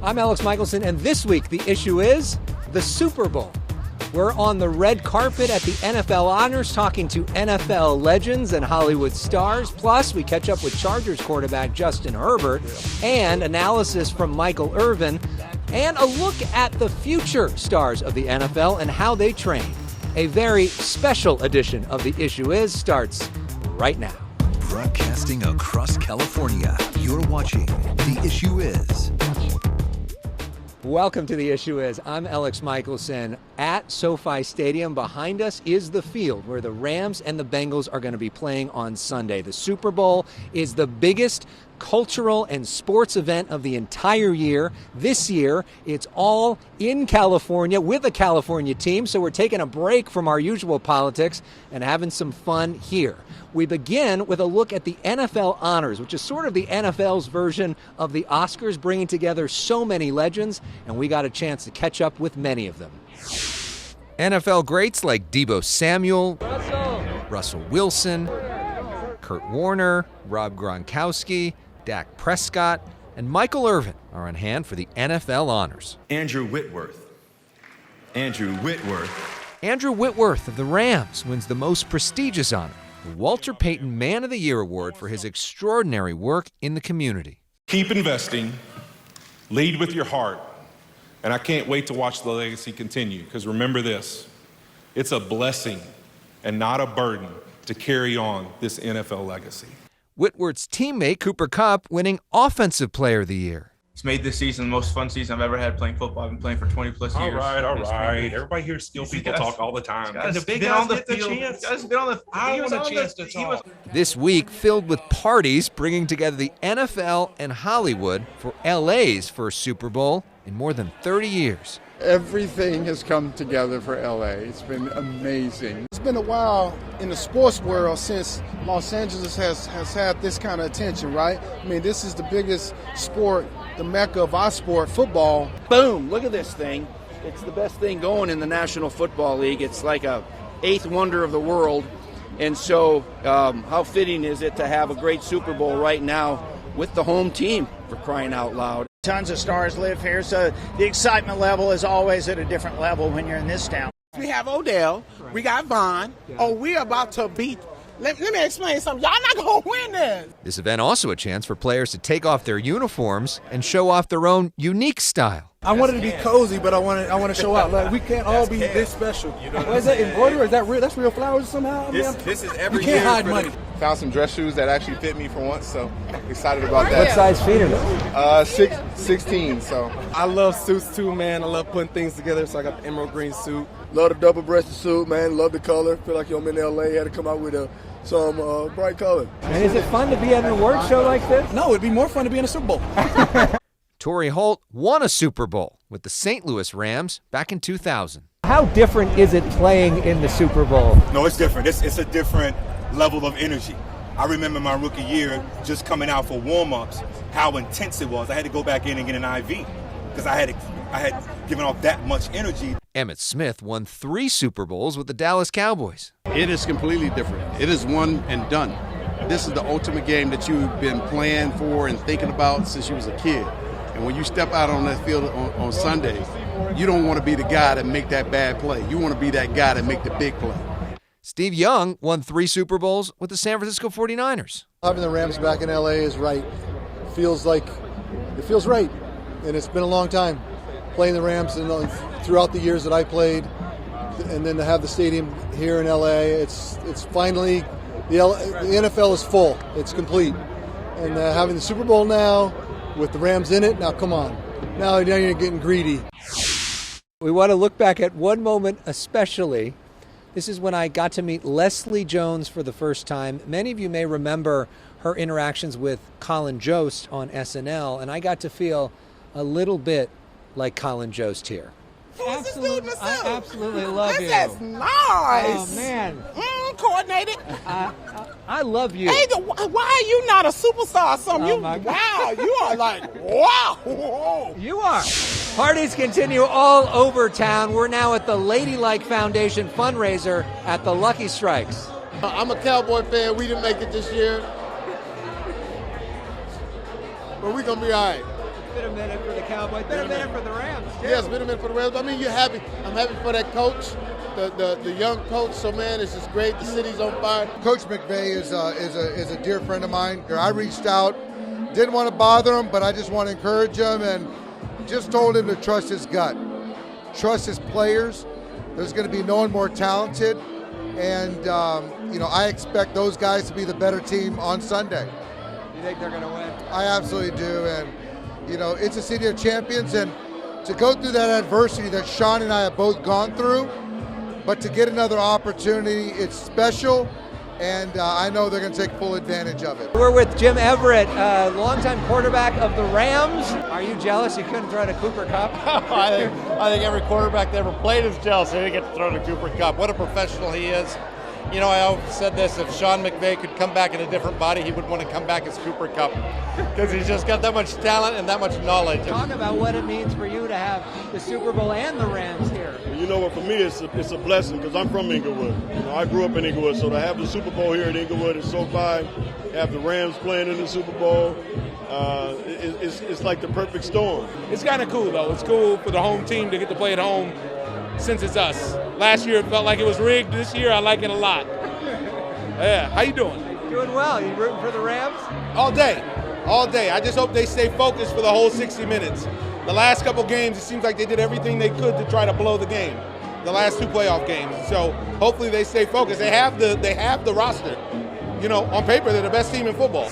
I'm Elex Michaelson, and this week the issue is the Super Bowl. We're on the red carpet at the NFL Honors talking to NFL legends and Hollywood stars. Plus, we catch up with Chargers quarterback Justin Herbert and analysis from Michael Irvin and a look at the future stars of the NFL and how they train. A very special edition of The Issue Is starts right now. Broadcasting across California, you're watching The Issue Is. Welcome to The Issue Is. I'm Elex Michaelson. At SoFi Stadium, behind us is the field where the Rams and the Bengals are going to be playing on Sunday. The Super Bowl is the biggest cultural and sports event of the entire year. This year, it's all in California with a California team, so we're taking a break from our usual politics and having some fun here. We begin with a look at the NFL Honors, which is sort of the NFL's version of the Oscars, bringing together so many legends, and we got a chance to catch up with many of them. NFL greats like Deebo Samuel, Russell Wilson, Kurt Warner, Rob Gronkowski, Dak Prescott, and Michael Irvin are on hand for the NFL Honors. Andrew Whitworth of the Rams wins the most prestigious honor, the Walter Payton Man of the Year Award for his extraordinary work in the community. Keep investing, lead with your heart, and I can't wait to watch the legacy continue, because remember this, it's a blessing and not a burden to carry on this NFL legacy. Whitworth's teammate, Cooper Kupp, winning Offensive Player of the Year. It's made this season the most fun season I've ever had playing football. I've been playing for 20 plus years. All right. Everybody hears skill people talk all the time. And the big guys get the chance. I want a chance to talk. This week filled with parties bringing together the NFL and Hollywood for LA's first Super Bowl in more than 30 years. Everything has come together for LA. It's been amazing. It's been a while in the sports world since Los Angeles has had this kind of attention, right? I mean, this is the biggest sport, the mecca of our sport, football. Boom, look at this thing. It's the best thing going in the National Football League. It's like a eighth wonder of the world. And so how fitting is it to have a great Super Bowl right now with the home team, for crying out loud. Tons of stars live here, so the excitement level is always at a different level when you're in this town. We have Odell, we got Vaughn. We're about to beat. Let me explain something. Y'all not going to win this. This event also a chance for players to take off their uniforms and show off their own unique style. I wanted to be cozy, but I want to show out. Like, we can't all be this special. Is that embroidery? Is that real? That's real flowers somehow? This is every year. You can't hide money. Found some dress shoes that actually fit me for once, so excited about that. What size feet are those? 16, so. I love suits too, man. I love putting things together, so I got the emerald green suit. Love the double-breasted suit, man. Love the color. Feel like I'm in LA. Had to come out with some bright color. And is it fun to be at an award show like this? No, it'd be more fun to be in a Super Bowl. Torry Holt won a Super Bowl with the St. Louis Rams back in 2000. How different is it playing in the Super Bowl? No, it's different. It's a different level of energy. I remember my rookie year just coming out for warm-ups, how intense it was. I had to go back in and get an IV because I had given off that much energy. Emmitt Smith won 3 Super Bowls with the Dallas Cowboys. It is completely different. It is one and done. This is the ultimate game that you've been playing for and thinking about since you was a kid. And when you step out on that field on Sunday, you don't want to be the guy that make that bad play. You want to be that guy that make the big play. Steve Young won 3 Super Bowls with the San Francisco 49ers. Having the Rams back in LA is right. It feels right. And it's been a long time playing the Rams and throughout the years that I played. And then to have the stadium here in LA, it's finally, the NFL is full. It's complete. And having the Super Bowl now, with the Rams in it, now come on. Now you're getting greedy. We want to look back at one moment especially. This is when I got to meet Leslie Jones for the first time. Many of you may remember her interactions with Colin Jost on SNL, and I got to feel a little bit like Colin Jost here. Absolutely, I absolutely love you. This is nice. Oh, man. Coordinated. I love you. Hey, why are you not a superstar or something? Wow, you are like, wow. Whoa. You are. Parties continue all over town. We're now at the Ladylike Foundation fundraiser at the Lucky Strikes. I'm a Cowboy fan. We didn't make it this year. But we're going to be all right. been a minute for the Cowboys. Been a minute for the Rams, too. Yeah, it's been a minute for the Rams. I mean, you're happy. I'm happy for that coach, the young coach. So, man, it's just great. The city's on fire. Coach McVay is a dear friend of mine. I reached out, didn't want to bother him, but I just want to encourage him and just told him to trust his gut, trust his players. There's going to be no one more talented, and I expect those guys to be the better team on Sunday. You think they're going to win? I absolutely do, and it's a city of champions, and to go through that adversity that Sean and I have both gone through, but to get another opportunity, it's special, and I know they're going to take full advantage of it. We're with Jim Everett, longtime quarterback of the Rams. Are you jealous you couldn't throw to Cooper Kupp? I think every quarterback that ever played is jealous he didn't get to throw to Cooper Kupp. What a professional he is. I always said this, if Sean McVay could come back in a different body, he would want to come back as Cooper Kupp because he's just got that much talent and that much knowledge. Talk about what it means for you to have the Super Bowl and the Rams here. You know what, for me, it's a blessing because I'm from Inglewood. I grew up in Inglewood, so to have the Super Bowl here at Inglewood is SoFi, have the Rams playing in the Super Bowl, it's like the perfect storm. It's kind of cool, though. It's cool for the home team to get to play at home since it's us. Last year it felt like it was rigged. This year I like it a lot. Yeah, how you doing? Doing well. You rooting for the Rams? All day. I just hope they stay focused for the whole 60 minutes. The last couple games, it seems like they did everything they could to try to blow the game. The last two playoff games. So hopefully they stay focused. They have the roster. On paper they're the best team in football.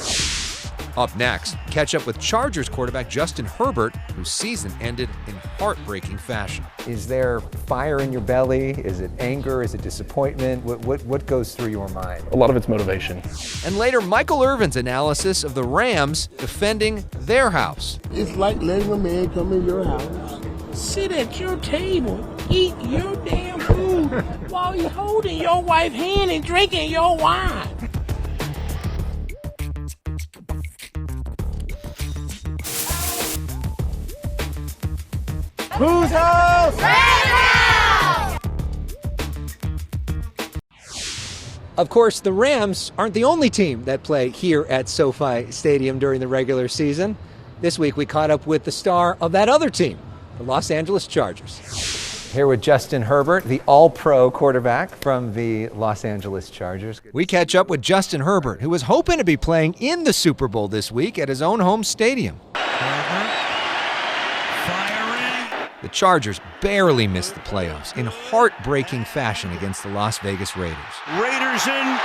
Up next, catch up with Chargers quarterback Justin Herbert, whose season ended in heartbreaking fashion. Is there fire in your belly? Is it anger? Is it disappointment? What goes through your mind? A lot of it's motivation. And later, Michael Irvin's analysis of the Rams defending their house. It's like letting a man come in your house, sit at your table, eat your damn food while you're holding your wife's hand and drinking your wine. Whose house? Of course, the Rams aren't the only team that play here at SoFi Stadium during the regular season. This week, we caught up with the star of that other team, the Los Angeles Chargers. Here with Justin Herbert, the all-pro quarterback from the Los Angeles Chargers. We catch up with Justin Herbert, who was hoping to be playing in the Super Bowl this week at his own home stadium. The Chargers barely missed the playoffs in heartbreaking fashion against the Las Vegas Raiders. Raiders in,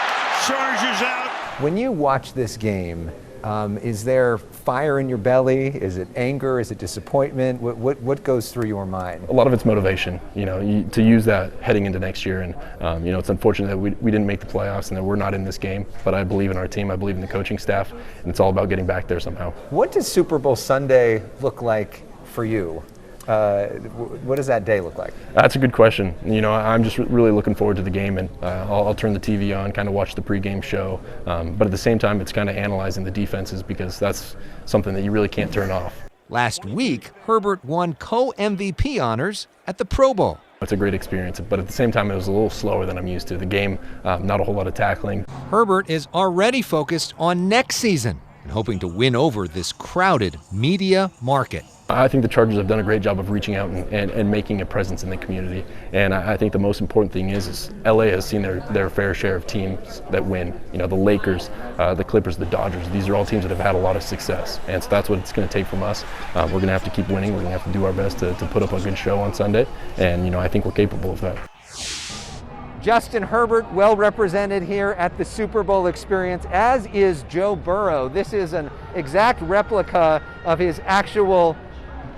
Chargers out. When you watch this game, is there fire in your belly? Is it anger? Is it disappointment? What goes through your mind? A lot of it's motivation, to use that heading into next year. And, it's unfortunate that we didn't make the playoffs and that we're not in this game. But I believe in our team. I believe in the coaching staff. And it's all about getting back there somehow. What does Super Bowl Sunday look like for you? What does that day look like? That's a good question. I'm just really looking forward to the game, and I'll turn the TV on, kind of watch the pregame show. But at the same time, it's kind of analyzing the defenses because that's something that you really can't turn off. Last week, Herbert won co-MVP honors at the Pro Bowl. It's a great experience, but at the same time, it was a little slower than I'm used to. The game, not a whole lot of tackling. Herbert is already focused on next season and hoping to win over this crowded media market. I think the Chargers have done a great job of reaching out and making a presence in the community. And I think the most important thing is LA has seen their fair share of teams that win. The Lakers, the Clippers, the Dodgers. These are all teams that have had a lot of success. And so that's what it's going to take from us. We're going to have to keep winning. We're going to have to do our best to put up a good show on Sunday. And, I think we're capable of that. Justin Herbert, well represented here at the Super Bowl experience, as is Joe Burrow. This is an exact replica of his actual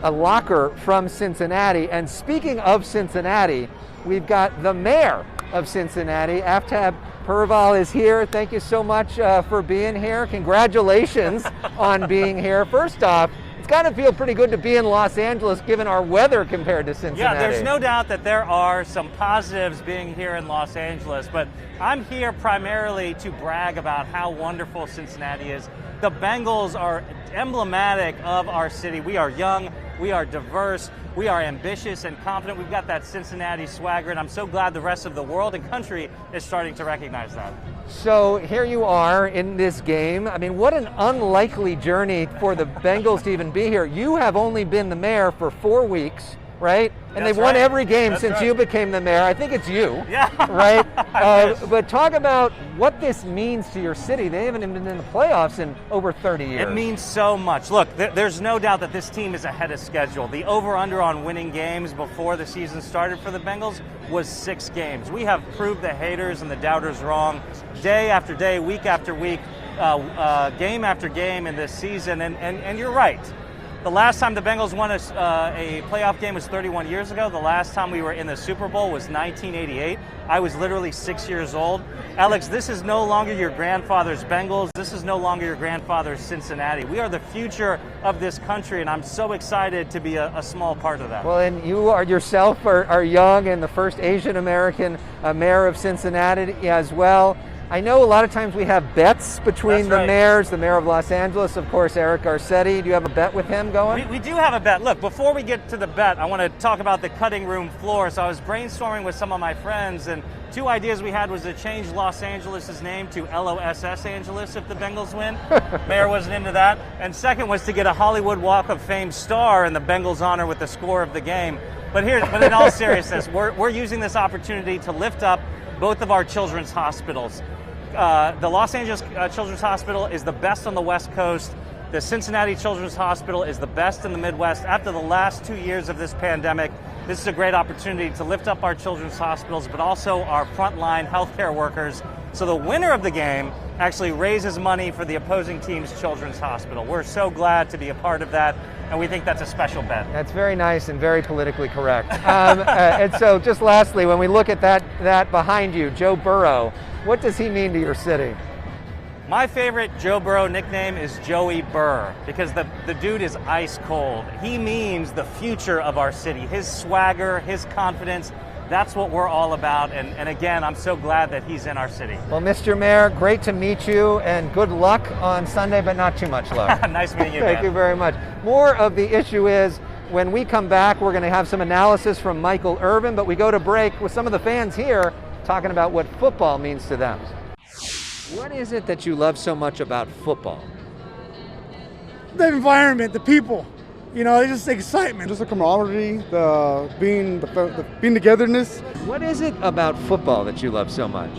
locker from Cincinnati. And speaking of Cincinnati, we've got the mayor of Cincinnati, Aftab Pureval, is here. Thank you so much for being here. Congratulations on being here. First off, it's got to feel pretty good to be in Los Angeles given our weather compared to Cincinnati. Yeah, there's no doubt that there are some positives being here in Los Angeles, but I'm here primarily to brag about how wonderful Cincinnati is. The Bengals are emblematic of our city. We are young, We are diverse. We are ambitious and confident. We've got that Cincinnati swagger, and I'm so glad the rest of the world and country is starting to recognize that. So here you are in this game. I mean, what an unlikely journey for the Bengals to even be here. You have only been the mayor for 4 weeks, right? And they've won every game since you became the mayor. I think it's you, right? But talk about what this means to your city. They haven't even been in the playoffs in over 30 years. It means so much. Look, there's no doubt that this team is ahead of schedule. The over-under on winning games before the season started for the Bengals was 6 games. We have proved the haters and the doubters wrong day after day, week after week, game after game in this season. And you're right. The last time the Bengals won a playoff game was 31 years ago. The last time we were in the Super Bowl was 1988. I was literally 6 years old. Elex, this is no longer your grandfather's Bengals. This is no longer your grandfather's Cincinnati. We are the future of this country, and I'm so excited to be a small part of that. Well, and you are yourself are young and the first Asian American mayor of Cincinnati as well. I know a lot of times we have bets between the mayors, the mayor of Los Angeles, of course, Eric Garcetti. Do you have a bet with him going? We do have a bet. Look, before we get to the bet, I want to talk about the cutting room floor. So I was brainstorming with some of my friends, and 2 ideas we had was to change Los Angeles' name to LOSS Angeles if the Bengals win. Mayor wasn't into that. And second was to get a Hollywood Walk of Fame star in the Bengals' honor with the score of the game. But in all seriousness, we're using this opportunity to lift up both of our children's hospitals. The Los Angeles Children's Hospital is the best on the West Coast. The Cincinnati Children's Hospital is the best in the Midwest. After the last 2 years of this pandemic, this is a great opportunity to lift up our children's hospitals, but also our frontline healthcare workers. So the winner of the game actually raises money for the opposing team's children's hospital. We're so glad to be a part of that, and we think that's a special bet. That's very nice and very politically correct. And so just lastly, when we look at that behind you, Joe Burrow, what does he mean to your city? My favorite Joe Burrow nickname is Joey Burr because the dude is ice cold. He means the future of our city. His swagger, his confidence, that's what we're all about. And again, I'm so glad that he's in our city. Well, Mr. Mayor, great to meet you and good luck on Sunday, but not too much luck. Nice meeting you, Thank you very much. More of the issue is when we come back, we're going to have some analysis from Michael Irvin, but we go to break with some of the fans here talking about what football means to them. What is it that you love so much about football? The environment, the people, it's just excitement. Just the camaraderie, the being togetherness. What is it about football that you love so much?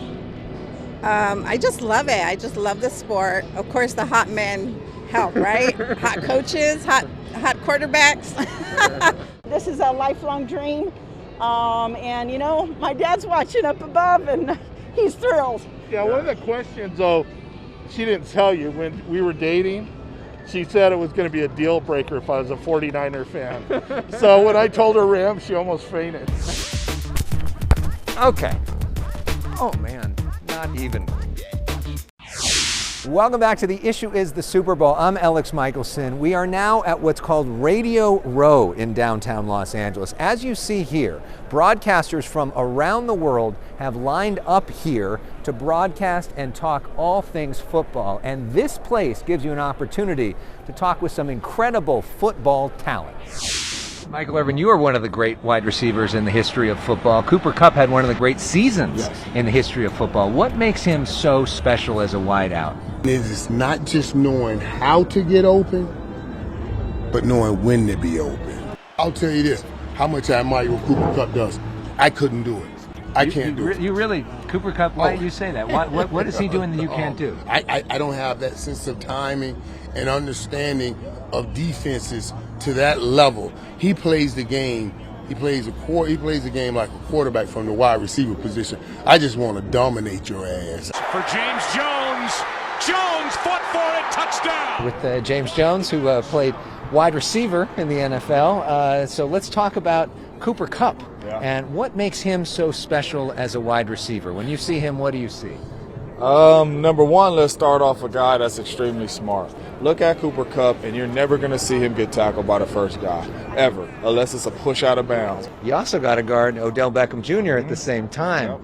I just love it. I just love the sport. Of course, the hot men help, right? Hot coaches, hot quarterbacks. This is a lifelong dream. And my dad's watching up above and he's thrilled. Yeah, one of the questions, though, she didn't tell you when we were dating. She said it was going to be a deal breaker if I was a 49er fan. So when I told her Rams, she almost fainted. Okay. Oh, man, not even. Welcome back to The Issue is the Super Bowl. I'm Elex Michaelson. We are now at what's called Radio Row in downtown Los Angeles. As you see here, broadcasters from around the world have lined up here to broadcast and talk all things football. And this place gives you an opportunity to talk with some incredible football talent. Michael Irvin, you are one of the great wide receivers in the history of football. Cooper Kupp had one of the great seasons in the history of football. What makes him so special as a wideout? It is not just knowing how to get open, but knowing when to be open. I'll tell you this, how much I admire what Cooper Kupp does. I couldn't do it. I can't do it. You really, Cooper Kupp, why do you say that? What is he doing that you can't do? I don't have that sense of timing and understanding of defenses to that level. He plays the game. He plays the game like a quarterback from the wide receiver position. I just want to dominate your ass. For James Jones. Jones fought for it. Touchdown. With James Jones, who played wide receiver in the NFL. So let's talk about Cooper Kupp and what makes him so special as a wide receiver. When you see him, what do you see? Number one, let's start off a guy that's extremely smart. Look at Cooper Kupp, and you're never going to see him get tackled by the first guy, ever, unless it's a push out of bounds. You also got to guard Odell Beckham Jr. at the same time.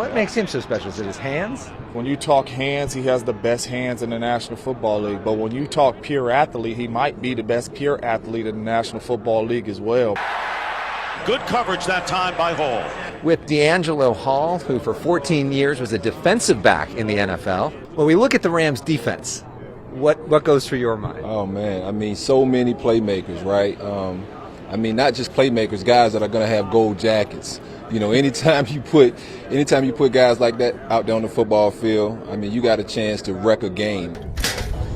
What makes him so special? Is it his hands? When you talk hands, he has the best hands in the National Football League. But when you talk pure athlete, he might be the best pure athlete in the National Football League as well. Good coverage that time by Hall. With Deangelo Hall, who for 14 years was a defensive back in the NFL. When we look at the Rams' defense, what goes through your mind? Oh, man. I mean, so many playmakers, right? I mean, not just playmakers, guys that are going to have gold jackets. You know, anytime you put guys like that out there on the football field, I mean, you got a chance to wreck a game.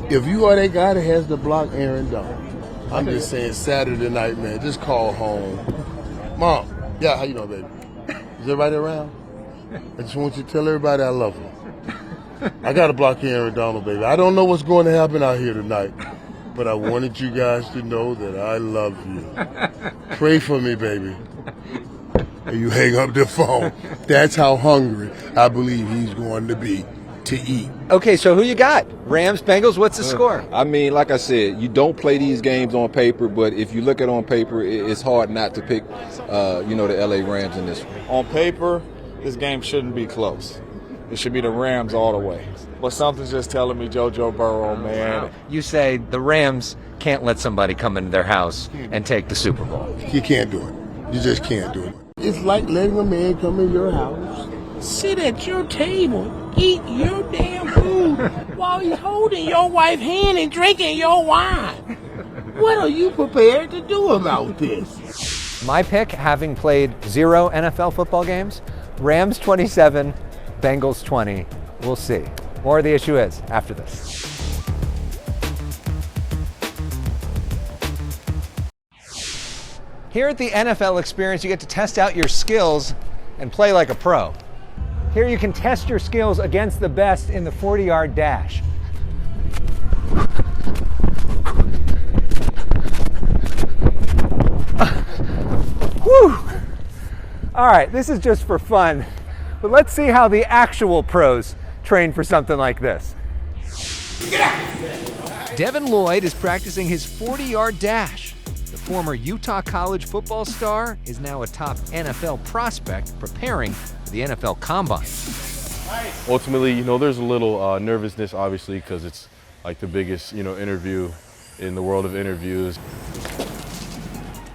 If you are that guy that has to block Aaron Donald, I'm just saying Saturday night, man, just call home. Mom, yeah, how you know, baby? Is everybody around? I just want you to tell everybody I love them. I got to block Aaron Donald, baby. I don't know what's going to happen out here tonight, but I wanted you guys to know that I love you. Pray for me, baby. And you hang up the phone. That's how hungry I believe he's going to be to eat. Okay, so who you got? Rams, Bengals, what's the score? I mean, like I said, you don't play these games on paper, but if you look at it on paper, it's hard not to pick, the LA Rams in this one. On paper, this game shouldn't be close. It should be the Rams all the way. But something's just telling me JoJo Burrow, man. You say the Rams can't let somebody come into their house and take the Super Bowl. You can't do it. You just can't do it. It's like letting a man come in your house, sit at your table, eat your damn food while he's holding your wife's hand and drinking your wine. What are you prepared to do about this? My pick, having played 0 NFL football games, Rams 27, Bengals 20. We'll see. More of The Issue Is after this. Here at the NFL Experience, you get to test out your skills and play like a pro. Here you can test your skills against the best in the 40-yard dash. Whew. All right, this is just for fun, but let's see how the actual pros train for something like this. Devin Lloyd is practicing his 40-yard dash. The former Utah College football star is now a top NFL prospect preparing for the NFL Combine. Ultimately, there's a little nervousness, obviously, because it's like the biggest, interview in the world of interviews.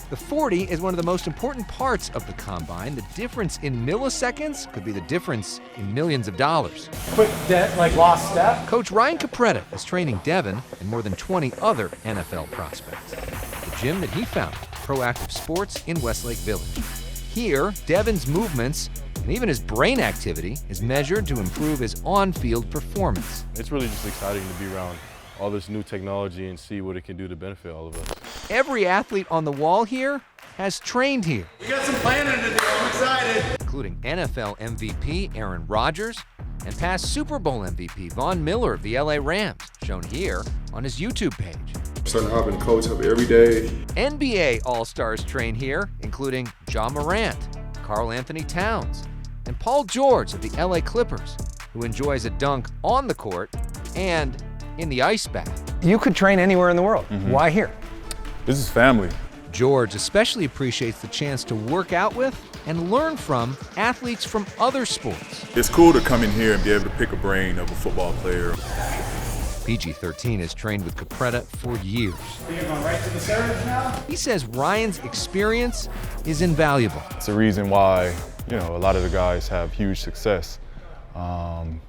The 40 is one of the most important parts of the Combine. The difference in milliseconds could be the difference in millions of dollars. Quick, lost step. Coach Ryan Capretta is training Devin and more than 20 other NFL prospects. The gym that he founded, Proactive Sports in Westlake Village. Here, Devin's movements and even his brain activity is measured to improve his on-field performance. It's really just exciting to be around all this new technology and see what it can do to benefit all of us. Every athlete on the wall here has trained here. We got some planning to do. I'm excited. Including NFL MVP Aaron Rodgers and past Super Bowl MVP Von Miller of the LA Rams, shown here on his YouTube page. I'm starting to hop in the coach up every day. NBA All-Stars train here, including Ja Morant, Karl Anthony Towns, and Paul George of the LA Clippers, who enjoys a dunk on the court and in the ice bath. You could train anywhere in the world. Why here? This is family. George especially appreciates the chance to work out with and learn from athletes from other sports. It's cool to come in here and be able to pick a brain of a football player. PG-13 has trained with Capretta for years. You're going right to the service now? He says Ryan's experience is invaluable. It's the reason why, a lot of the guys have huge success.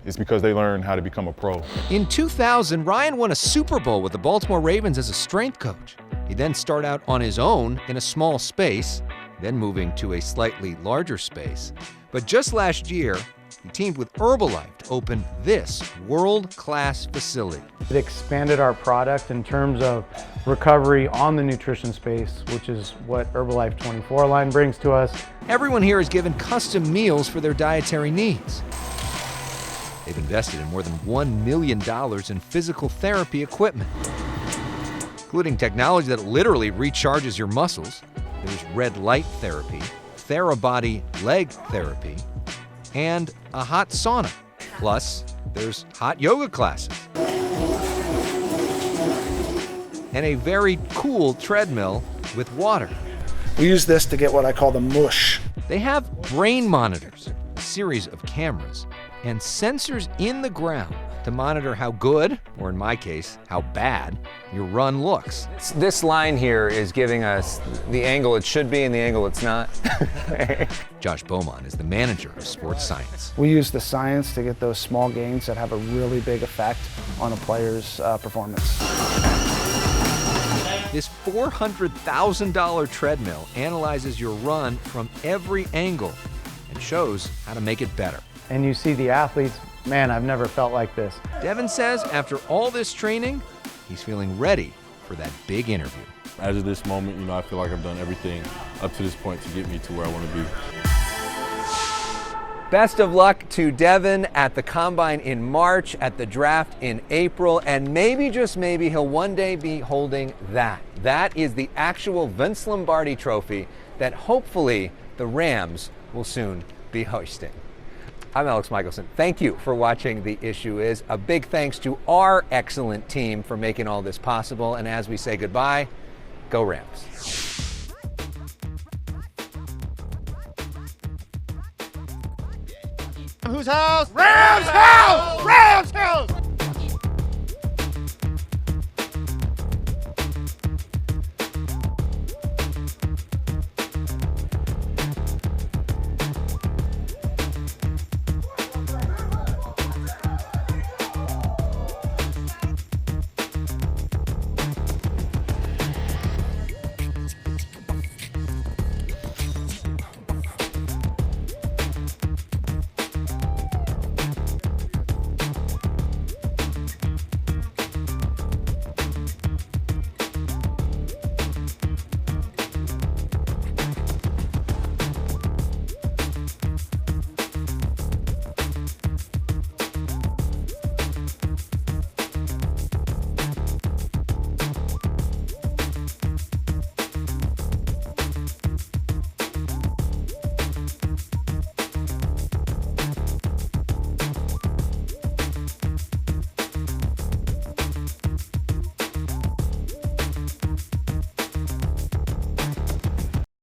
It's because they learn how to become a pro. In 2000, Ryan won a Super Bowl with the Baltimore Ravens as a strength coach. He then started out on his own in a small space, then moving to a slightly larger space. But just last year, he teamed with Herbalife to open this world-class facility. It expanded our product in terms of recovery on the nutrition space, which is what Herbalife 24 line brings to us. Everyone here is given custom meals for their dietary needs. They've invested in more than $1 million in physical therapy equipment, including technology that literally recharges your muscles. There's red light therapy, Therabody leg therapy, and a hot sauna. Plus, there's hot yoga classes. And a very cool treadmill with water. We use this to get what I call the mush. They have brain monitors, series of cameras and sensors in the ground to monitor how good, or in my case, how bad, your run looks. This line here is giving us the angle it should be and the angle it's not. Josh Beaumont is the manager of sports science. We use the science to get those small gains that have a really big effect on a player's performance. This $400,000 treadmill analyzes your run from every angle and shows how to make it better. And you see the athletes, man, I've never felt like this. Devin says after all this training, he's feeling ready for that big interview. As of this moment, I feel like I've done everything up to this point to get me to where I want to be. Best of luck to Devin at the Combine in March, at the draft in April, and maybe, just maybe, he'll one day be holding that. That is the actual Vince Lombardi trophy that hopefully the Rams will soon be hosting. I'm Elex Michaelson. Thank you for watching The Issue Is. A big thanks to our excellent team for making all this possible. And as we say goodbye, go Rams. Whose house? Rams house! Rams house!